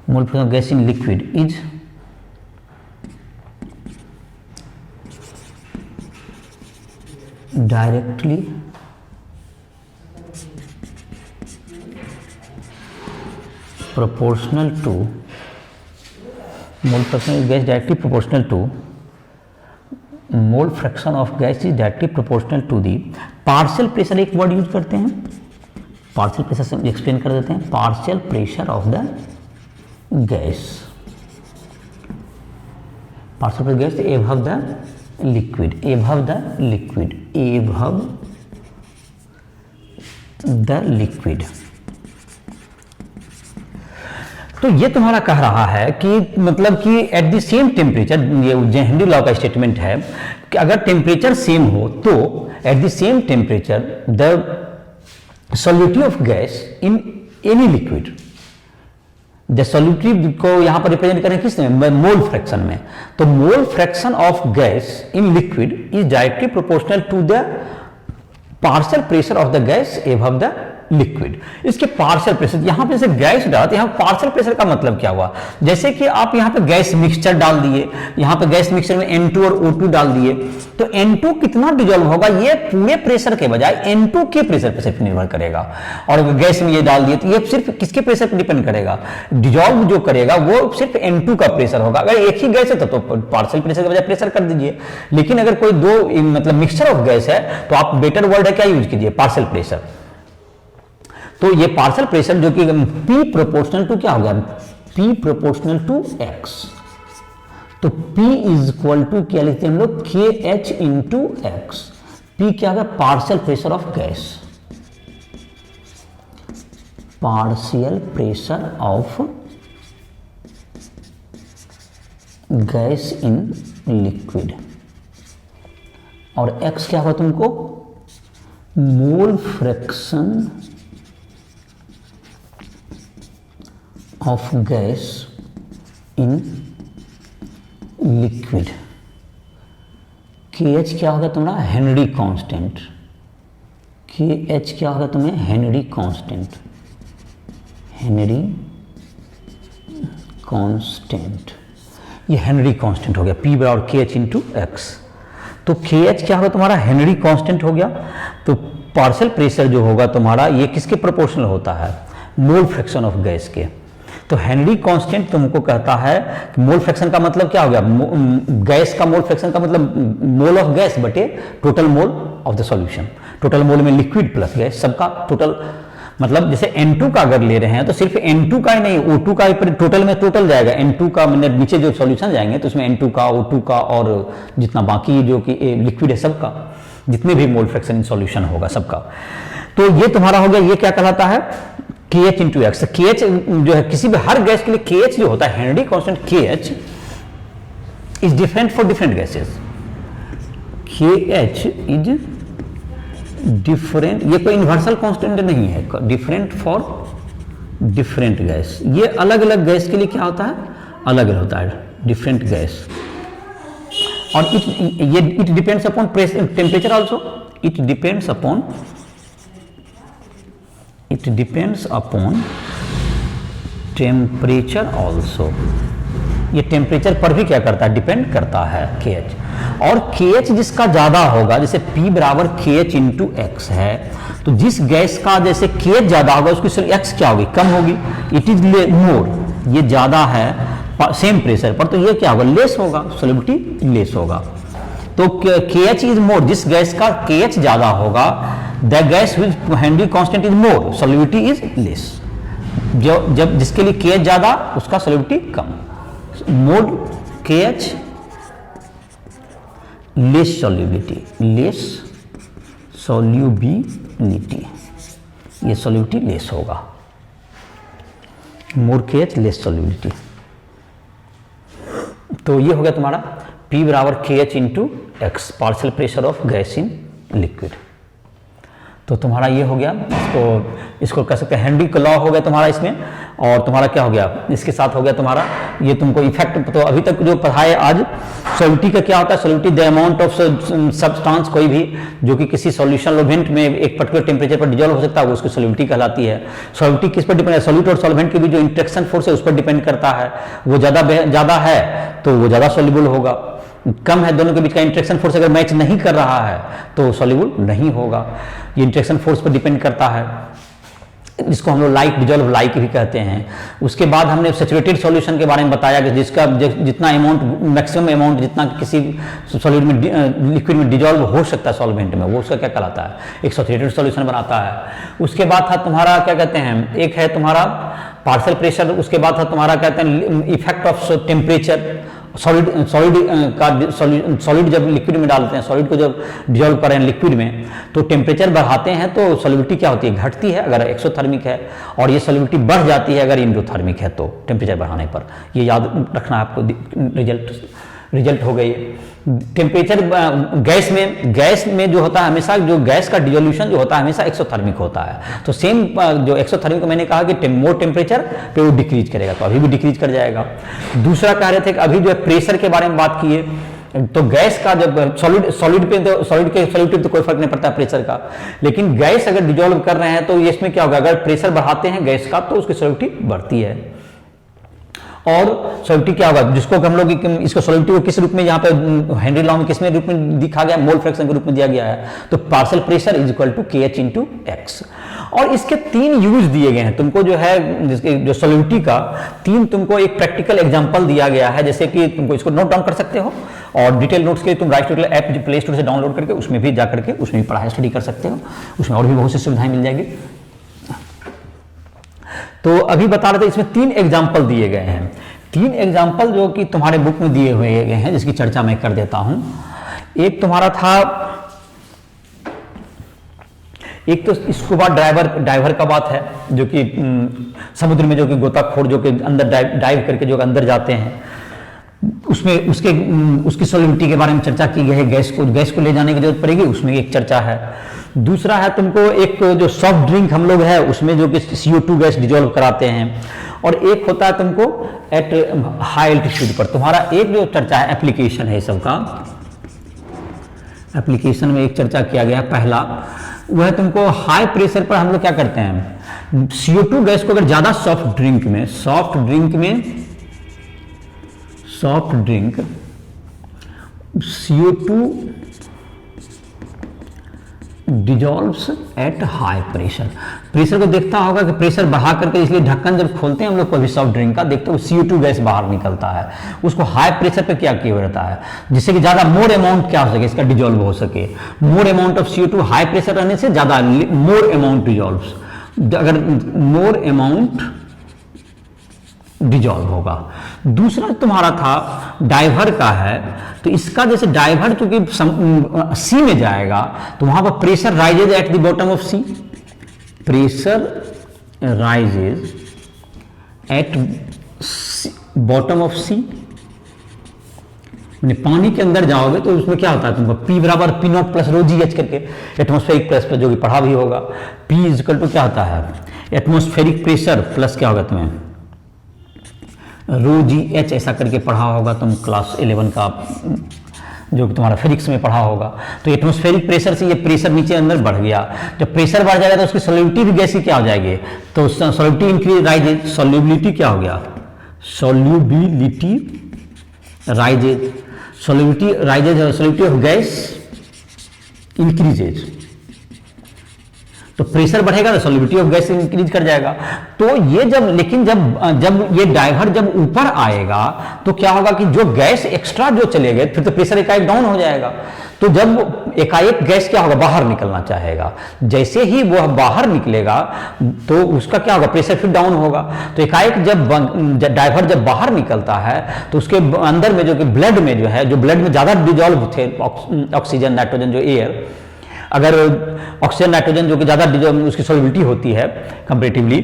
mole fraction of gas in liquid is directly proportional to, mole fraction of gas directly proportional to, mole fraction of gas is directly proportional to the partial pressure। एक word use करते हैं, partial pressure से explain कर देते हैं। Partial pressure of the gas, partial pressure gas above the liquid, above the liquid, above the liquid। तो ये तुम्हारा कह रहा है कि मतलब कि एट द सेम टेम्परेचर, ये हेनरी लॉ का स्टेटमेंट है कि अगर टेम्परेचर सेम हो तो at the same temperature the solubility of gas in any liquid, the solubility को यहां पर रिप्रेजेंट करें किसमें, मोल फ्रैक्शन में। तो mole fraction of gas in liquid is directly proportional to the partial pressure of the gas above the liquid. इसके partial pressure, यहां पे जैसे गैस डाला तो यहां पार्शियल प्रेशर का मतलब क्या हुआ, जैसे कि आप यहां पे गैस मिक्सचर डाल दिए, यहां पे गैस मिक्सचर में N2 और O2 डाल दिए, तो N2 कितना डिजॉल्व होगा, ये पूरे प्रेशर के बजाय N2 के प्रेशर पर सिर्फ निर्भर करेगा। और गैस में ये डाल दिए तो ये सिर्फ किसके प्रेशर पर डिपेंड करेगा, डिजॉल्व जो करेगा वो सिर्फ N2 का प्रेशर होगा। अगर एक ही गैस है तो पार्शियल प्रेशर के बजाय प्रेशर कर दीजिए, लेकिन अगर कोई दो मतलब मिक्सचर ऑफ गैस है तो आप बेटर वर्ड है क्या यूज कीजिए, पार्शियल प्रेशर। तो ये पार्शियल प्रेशर जो कि P प्रोपोर्शनल टू क्या होगा, P प्रोपोर्शनल टू X। तो P इज इक्वल टू क्या लिखते हैं हम लोग, KH इंटू X। P क्या होगा, partial pressure of gas, partial pressure of gas in liquid. और X क्या होगा तुमको, मोल fraction of gas in liquid. KH क्या होगा तुम्हारा, हेनरी कांस्टेंट। KH क्या होगा तुम्हें, हेनरी कांस्टेंट, हेनरी कांस्टेंट। ये हेनरी कांस्टेंट हो गया, P बराबर KH इंटू X। तो KH क्या होगा तुम्हारा, हेनरी कांस्टेंट हो गया। तो पार्शियल प्रेशर जो होगा तुम्हारा ये किसके प्रोपोर्शनल होता है, मोल फ्रैक्शन ऑफ गैस के। तो हेनरी कांस्टेंट तुमको कहता है कि मोल फ्रैक्शन का मतलब क्या हो गया, गैस का मोल फ्रैक्शन का मतलब मोल ऑफ गैस बटे total mole of the solution. Total mole में लिक्विड प्लस गैस सबका टोटल, मतलब जैसे N2 का अगर ले रहे हैं तो सिर्फ N2 का ही नहीं, O2 का टोटल में टोटल जाएगा। N2 का मतलब नीचे जो सॉल्यूशन जाएंगे तो उसमें N2 का, O2 का और जितना बाकी जो कि लिक्विड है सबका, जितने भी मोल फ्रैक्शन इन सॉल्यूशन होगा सबका। तो ये तुम्हारा हो गया, ये क्या कहलाता है KH इंटू एक्स। KH जो है किसी भी हर गैस के लिए KH जो होता है Henry constant KH is different for different gases. KH is different, ये कोई यूनिवर्सल कांस्टेंट नहीं है, डिफरेंट फॉर डिफरेंट गैस। ये अलग अलग गैस के लिए क्या होता है, अलग अलग होता है, डिफरेंट गैस। और it depends upon temperature also, it depends upon temperature also. ये टेम्परेचर पर भी क्या करता है, डिपेंड करता है KH। और KH जिसका ज्यादा होगा, जैसे P बराबर KH इंटू एक्स है, तो जिस गैस का जैसे KH ज्यादा होगा उसकी एक्स क्या होगी, कम होगी। इट इज मोर, ये ज्यादा है सेम प्रेशर पर, तो ये क्या होगा, लेस होगा, सॉल्युबिलिटी लेस होगा। तो KH इज मोर, जिस गैस का KH ज्यादा होगा the gas with Henry constant is more, solubility is less. जब जिसके लिए KH ज्यादा उसका सॉल्युबिलिटी कम, मोर KH less solubility, less solubility, ये सॉल्युबिलिटी लेस होगा, मोर KH लेस सॉल्युबिलिटी। तो ये हो गया तुम्हारा P बराबर KH into x, partial pressure of gas in liquid. तो तुम्हारा ये हो गया, इसको कह सकते हैं हेनरी का लॉ हो गया तुम्हारा इसमें। और तुम्हारा क्या हो गया, इसके साथ हो गया तुम्हारा ये तुमको इफेक्ट। तो अभी तक जो पढ़ा है आज, सॉल्युबिलिटी का क्या होता है, solubility the amount of substance कोई भी जो कि किसी सॉल्यूशन सॉल्वेंट में एक पर्टिकुलर टेम्परेचर पर डिजॉल्व हो सकता है, वो उसकी सॉल्युबिलिटी कहलाती है। सॉल्युबिलिटी किस पर डिपेंड है, सॉल्यूट और सॉल्वेंट के भी जो इंटरेक्शन फोर्स है उस पर डिपेंड करता है। वो ज़्यादा है तो वो ज़्यादा सॉल्युबल होगा, कम है दोनों के बीच का इंटरेक्शन फोर्स अगर मैच नहीं कर रहा है तो सॉल्युबल नहीं होगा। ये इंटरेक्शन फोर्स पर डिपेंड करता है, जिसको हम लोग लाइक डिजॉल्व लाइक भी कहते हैं। उसके बाद हमने सैचुरेटेड सॉल्यूशन के बारे में बताया कि जिसका जितना अमाउंट, मैक्सिमम अमाउंट जितना किसी सॉलिड में लिक्विड में डिजॉल्व हो सकता है सॉल्वेंट में, वो उसका क्या कहलाता है, एक सैचुरेटेड सॉल्यूशन बनाता है। उसके बाद था तुम्हारा क्या कहते हैं, एक है तुम्हारा पार्शियल प्रेशर। उसके बाद था तुम्हारा कहते हैं इफेक्ट ऑफ टेम्परेचर, सॉलिड जब लिक्विड में डालते हैं, सॉलिड को जब डिजॉल्व कर रहे हैं लिक्विड में, तो टेम्परेचर बढ़ाते हैं तो सॉल्युबिलिटी क्या होती है, घटती है अगर एक्सोथर्मिक है, और ये सॉल्युबिलिटी बढ़ जाती है अगर इंडोथर्मिक है, तो टेम्परेचर बढ़ाने पर। ये याद रखना आपको, रिजल्ट हो गई। टेम्परेचर गैस में जो होता है हमेशा, जो गैस का डिसोल्यूशन जो होता है हमेशा एक्सोथर्मिक होता है। तो सेम जो एक्सोथर्मिक को मैंने कहा कि मोर टेम्परेचर पे वो डिक्रीज करेगा, तो अभी भी डिक्रीज कर जाएगा। दूसरा कह रहे थे कि अभी जो है प्रेशर के बारे में बात किए, तो गैस का जब सॉलिड पे, तो सॉलिड के सॉल्यूट तो कोई फर्क नहीं पड़ता प्रेशर का, लेकिन गैस अगर डिजोल्व कर रहे हैं तो इसमें क्या होगा, अगर प्रेशर बढ़ाते हैं गैस का तो उसकी सॉल्युबिलिटी बढ़ती है। और सॉल्युबिलिटी क्या होगा, जिसको हम लोग इसको सॉल्युबिलिटी को किस रूप में यहाँ पे हेनरी लॉ में किस में रूप में दिखा गया, मोल फ्रैक्शन के रूप में दिया गया है। तो partial pressure is equal to KH into x. और इसके 3 यूज दिए गए हैं तुमको, जो है जिसके जो सॉल्युबिलिटी का 3 तुमको एक प्रैक्टिकल एग्जांपल दिया गया है, जैसे कि तुमको इसको नोट डाउन कर सकते हो, और डिटेल नोट्स के लिए तुम right tutorial app play store से डाउनलोड करके उसमें भी जा करके उसमें भी पढ़ाई स्टडी कर सकते हो, उसमें और भी बहुत सी सुविधाएं मिल जाएगी। तो अभी बता रहे थे इसमें 3 एग्जाम्पल दिए गए हैं, 3 एग्जाम्पल जो कि तुम्हारे बुक में दिए हुए गए हैं, जिसकी चर्चा मैं कर देता हूं। एक तुम्हारा था, एक तो स्कूबा डाइवर का बात है, जो कि समुद्र में जो कि गोताखोर जो कि अंदर डाइव करके जो अंदर जाते हैं, उसमें उसकी सॉल्युबिलिटी के बारे में चर्चा की गई है। गैस को ले जाने की जरूरत पड़ेगी, उसमें एक चर्चा है। दूसरा है तुमको एक जो सॉफ्ट ड्रिंक हम लोग है उसमें जो कि CO2 गैस डिजोल्व कराते हैं, और एक होता है तुमको एट हाई एल्टीट्यूड पर। तुम्हारा एक जो चर्चा है एप्लीकेशन है सबका, एप्लीकेशन में एक चर्चा किया गया पहला, वह तुमको हाई प्रेशर पर हम लोग क्या करते हैं, CO2 गैस को अगर ज्यादा soft drink CO2 CO2 dissolves at high pressure. Pressure को देखता होगा कि प्रेशर बढ़ा करके, इसलिए ढक्कन जब खोलते हैं हम लोग कभी सॉफ्ट ड्रिंक का देखते हो CO2 गैस बाहर निकलता है, उसको हाई प्रेशर पे क्या किया रहता है जिससे कि ज़्यादा मोर अमाउंट क्या हो सके इसका डिजॉल्व हो सके। More amount of CO2 high pressure रहने से ज़्यादा मोर अमाउंट डिजॉल्व्स, अगर मोर अमाउंट डिजॉल्व होगा। दूसरा तुम्हारा था डाइवर का है, तो इसका जैसे डाइवर चूंकि सी में जाएगा तो वहां पर pressure rises at the bottom of sea, pressure rises at bottom of sea. पानी के अंदर जाओगे तो उसमें क्या होता है तुमको P बराबर P0 प्लस रो जी एच करके एटमॉस्फेरिक प्रेशर जो कि पढ़ा भी होगा। P इक्वल टू क्या होता है एटमॉस्फेरिक प्रेशर प्लस क्या होगा तुम्हें रो जी एच, ऐसा करके पढ़ा होगा तुम क्लास 11 का जो कि तुम्हारा फिजिक्स में पढ़ा होगा। तो एटमॉस्फेरिक प्रेशर से ये प्रेशर नीचे अंदर बढ़ गया, जब प्रेशर बढ़ जाएगा तो उसकी सॉल्युबिलिटी भी गैस क्या हो जाएगी, तो सॉल्युबिलिटी इंक्रीज राइजेज, सॉल्युबिलिटी क्या हो गया solubility rises, solubility rises, solubility of gas increases. तो प्रेशर बढ़ेगा तो सॉल्युबिलिटी ऑफ गैस इंक्रीज कर जाएगा। तो ये जब लेकिन जब ये डाइवर जब ऊपर आएगा तो क्या होगा कि जो गैस एक्स्ट्रा जो चले गए फिर तो प्रेशर एकाएक डाउन हो जाएगा। तो जब एकाएक गैस क्या होगा बाहर निकलना चाहेगा, जैसे ही वह बाहर निकलेगा तो उसका क्या होगा प्रेशर फिर डाउन होगा। तो एकाएक जब डाइवर जब बाहर निकलता है तो उसके अंदर में जो कि ब्लड में जो है, जो ब्लड में ज्यादा डिजॉल्व थे ऑक्सीजन नाइट्रोजन जो एयर, अगर ऑक्सीजन नाइट्रोजन जो कि ज़्यादा उसकी सॉल्युबिलिटी होती है कंपैरेटिवली,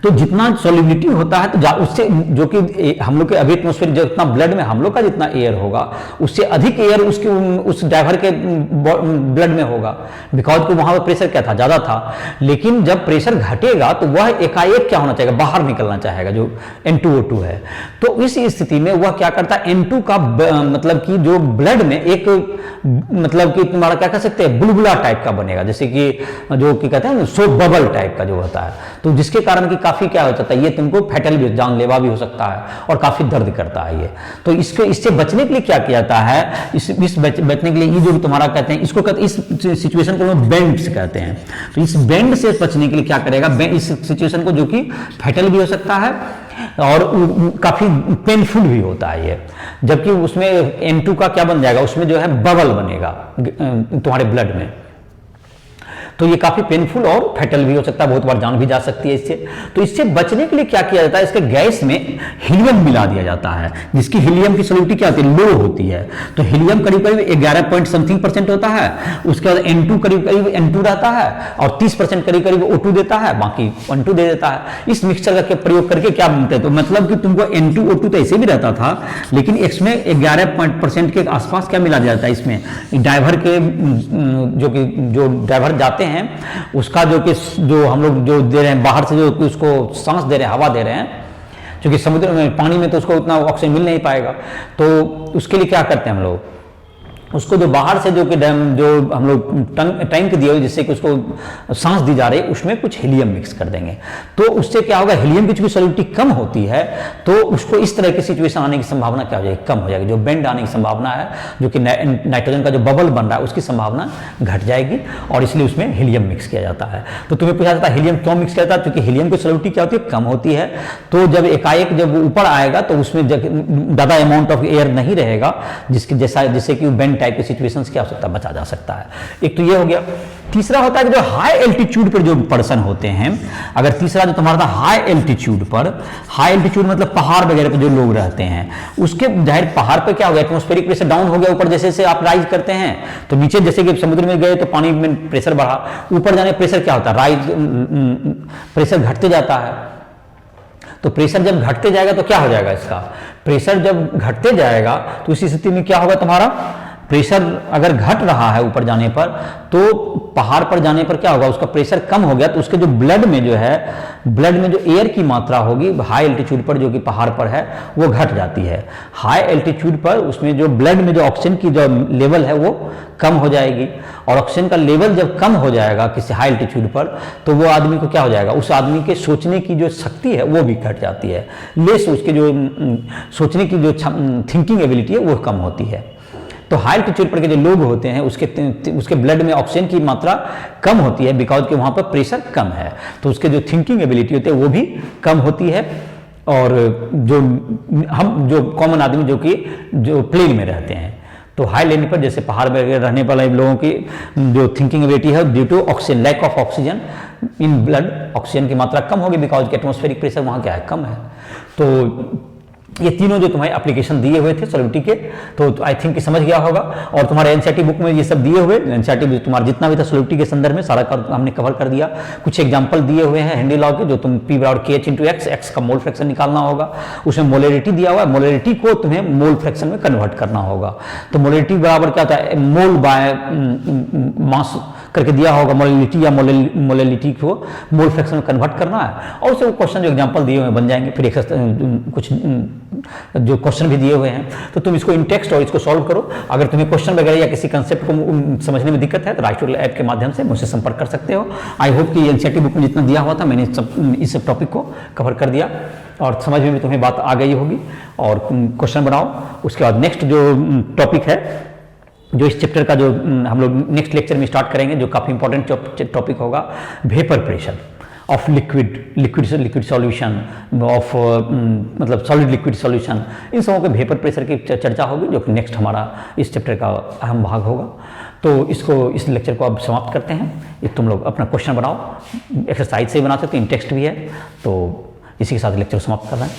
तो जितना सॉल्युबिलिटी होता है तो उससे जो कि हम लोग के अभी एटमॉस्फेयर जितना ब्लड में हम लोग का जितना एयर होगा उससे अधिक एयर उसके उस डाइवर के ब्लड में होगा, बिकॉज कि वहां पर प्रेशर क्या था ज़्यादा था। लेकिन जब प्रेशर घटेगा तो वह एकाएक क्या होना चाहेगा बाहर निकलना चाहेगा जो N2O2 है। तो इस स्थिति में वह क्या करता है N2 का मतलब कि जो ब्लड में एक मतलब कि तुम्हारा क्या कह सकते हैं बुलबुला टाइप का बनेगा, जैसे कि जो कि कहते हैं सोप बबल टाइप का जो होता है, तो जिसके कारण कि काफी क्या हो जाता है ये तुमको फैटल भी जानलेवा भी हो सकता है और काफी दर्द करता है ये। तो इससे बचने के लिए क्या किया जाता है, इस बचने के लिए ये जो तुम्हारा कहते हैं इसको कहते हैं इस सिचुएशन को बेंड्स कहते हैं। तो इस बेंड से बचने के लिए क्या करेगा, इस सिचुएशन को जो कि फैटल भी हो सकता है और काफी पेनफुल भी होता है ये, जबकि उसमें N2 का क्या बन जाएगा उसमें जो है बबल बनेगा तुम्हारे ब्लड में, तो ये काफी पेनफुल और फैटल भी हो सकता है, बहुत बार जान भी जा सकती है इससे। तो इससे बचने के लिए क्या किया जाता है, इसके गैस में हीलियम मिला दिया जाता है, जिसकी हीलियम की सॉल्युबिलिटी क्या होती है लो होती है। तो हीलियम करीब करीब 11% होता है, उसके बाद N2 करीब करीब N2 रहता है और 30% करीब करीब O2 देता है, बाकी N2 दे देता है। इस मिक्सचर का प्रयोग करके क्या बनता है, तो मतलब कि तुमको N2O2 तो ऐसे भी रहता था, लेकिन इसमें 11% के आसपास क्या मिला जाता है इसमें डाइवर के जो डाइवर जाते हैं उसका जो हम लोग जो दे रहे हैं बाहर से जो उसको सांस दे रहे हैं हवा दे रहे हैं, क्योंकि समुद्र में पानी में तो उसको उतना ऑक्सीजन मिल नहीं पाएगा, तो उसके लिए क्या करते हैं हम लोग उसको जो बाहर से जो कि जो हम लोग टैंक दिए हुए जिससे कि उसको सांस दी जा रही है उसमें कुछ हीलियम मिक्स कर देंगे। तो उससे क्या होगा हीलियम की चूंकि सॉल्युबिलिटी कम होती है तो उसको इस तरह की सिचुएशन आने की संभावना क्या हो जाएगी, कम हो जाएगी। जो बेंड आने की संभावना है, जो कि नाइट्रोजन का जो बबल बन रहा है उसकी संभावना घट जाएगी और इसलिए उसमें हीलियम मिक्स किया जाता है। तो तुम्हें पूछा जाता है हीलियम क्यों मिक्स किया जाता है, क्योंकि हीलियम की सॉल्युबिलिटी क्या होती है कम होती है। तो जब एकाएक जब ऊपर आएगा तो उसमें ज्यादा अमाउंट ऑफ एयर नहीं रहेगा जिससे कि बेंड टाइप की सिचुएशंस क्या हो सकता है बचा जा सकता है। एक तो ये हो गया। तीसरा होता है कि जो हाई एल्टीट्यूड पर जो पर्सन होते हैं, अगर तीसरा जो तुम्हारा था हाई एल्टीट्यूड पर, हाई एल्टीट्यूड मतलब पहाड़ वगैरह पे जो लोग रहते हैं उसके जाहिर पहाड़ पे क्या हो गया एटमॉस्फेरिक प्रेशर डाउन हो गया, ऊपर जैसे जैसे आप राइज करते हैं तो नीचे जैसे कि समुद्र में गए तो पानी में प्रेशर बढ़ा, ऊपर जाने प्रेशर क्या होता है राइज प्रेशर घटते जाता है। तो प्रेशर जब घटते जाएगा तो क्या हो जाएगा, इसका प्रेशर जब घटते जाएगा तो इस स्थिति में क्या होगा, तुम्हारा प्रेशर अगर घट रहा है ऊपर जाने पर तो पहाड़ पर जाने पर क्या होगा उसका प्रेशर कम हो गया तो उसके जो ब्लड में जो है ब्लड में जो एयर की मात्रा होगी हाई एल्टीट्यूड पर जो कि पहाड़ पर है वो घट जाती है। हाई एल्टीट्यूड पर उसमें जो ब्लड में जो ऑक्सीजन की जो लेवल है वो कम हो जाएगी और ऑक्सीजन का लेवल जब कम हो जाएगा किसी हाई एल्टीट्यूड पर तो वो आदमी को क्या हो जाएगा, उस आदमी के सोचने की जो शक्ति है वो भी घट जाती है, लेस उसके जो सोचने की जो थिंकिंग एबिलिटी है वो कम होती है। तो हाई एल्टीट्यूड पर के जो लोग होते हैं उसके ब्लड में ऑक्सीजन की मात्रा कम होती है, बिकॉज के वहाँ पर प्रेशर कम है, तो उसके जो थिंकिंग एबिलिटी होती है वो भी कम होती है। और जो कॉमन आदमी जो प्लेन में रहते हैं, तो हाई लेवल पर जैसे पहाड़ में रहने वाले लोगों की जो थिंकिंग एबिलिटी है due to oxygen, lack of oxygen in blood, oxygen की मात्रा कम होगी बिकॉज के एटमॉस्फेरिक प्रेशर वहाँ क्या है, कम है। तो ये तीनों जो तुम्हारे एप्लीकेशन दिए हुए थे सॉलिडिटी के, तो आई थिंक समझ गया होगा। और तुम्हारे एनसीईआरटी बुक में ये सब दिए हुए, एनसीईआरटी तुम्हारा जितना भी था सॉलिडिटी के संदर्भ में सारा हमने कवर कर दिया। कुछ एग्जांपल दिए हुए हैं हेनरी लॉ के, जो तुम P बराबर KH इंटू एक्स का मोल फ्रैक्शन निकालना होगा, उसमें मोलरिटी दिया हुआ है, मोलरिटी को तुम्हें मोल फ्रैक्शन में कन्वर्ट करना होगा। तो मोलरिटी बराबर क्या होता है, मोल बाय मास करके दिया होगा, मोलरिटी या मोलरिटी को मोल फ्रैक्शन में कन्वर्ट करना है, और उससे वो क्वेश्चन जो एग्जांपल दिए हुए बन जाएंगे। फिर कुछ जो क्वेश्चन भी दिए हुए हैं, तो तुम इसको इन टेक्स्ट और इसको सॉल्व करो। अगर तुम्हें क्वेश्चन वगैरह या किसी कंसेप्ट को समझने में दिक्कत है तो राइट ऐप के माध्यम से मुझसे संपर्क कर सकते हो। आई होप कि एनसीईआरटी बुक में जितना दिया हुआ था मैंने इस टॉपिक को कवर कर दिया और समझ में भी तुम्हें बात आ गई होगी, और क्वेश्चन बनाओ। उसके बाद नेक्स्ट जो टॉपिक है, जो इस चैप्टर का जो हम लोग नेक्स्ट लेक्चर में स्टार्ट करेंगे, जो काफ़ी इंपॉर्टेंट टॉपिक होगा, vapour pressure of liquid solution, of मतलब सॉलिड लिक्विड सॉल्यूशन, इन सबों के वेपर प्रेशर की चर्चा होगी, जो कि नेक्स्ट हमारा इस चैप्टर का अहम भाग होगा। तो इस लेक्चर को अब समाप्त करते हैं। ये तुम लोग अपना क्वेश्चन बनाओ, एक्सरसाइज से ही बना सकते हैं, इन टेक्स्ट भी है। तो इसी के साथ लेक्चर समाप्त कर रहे हैं।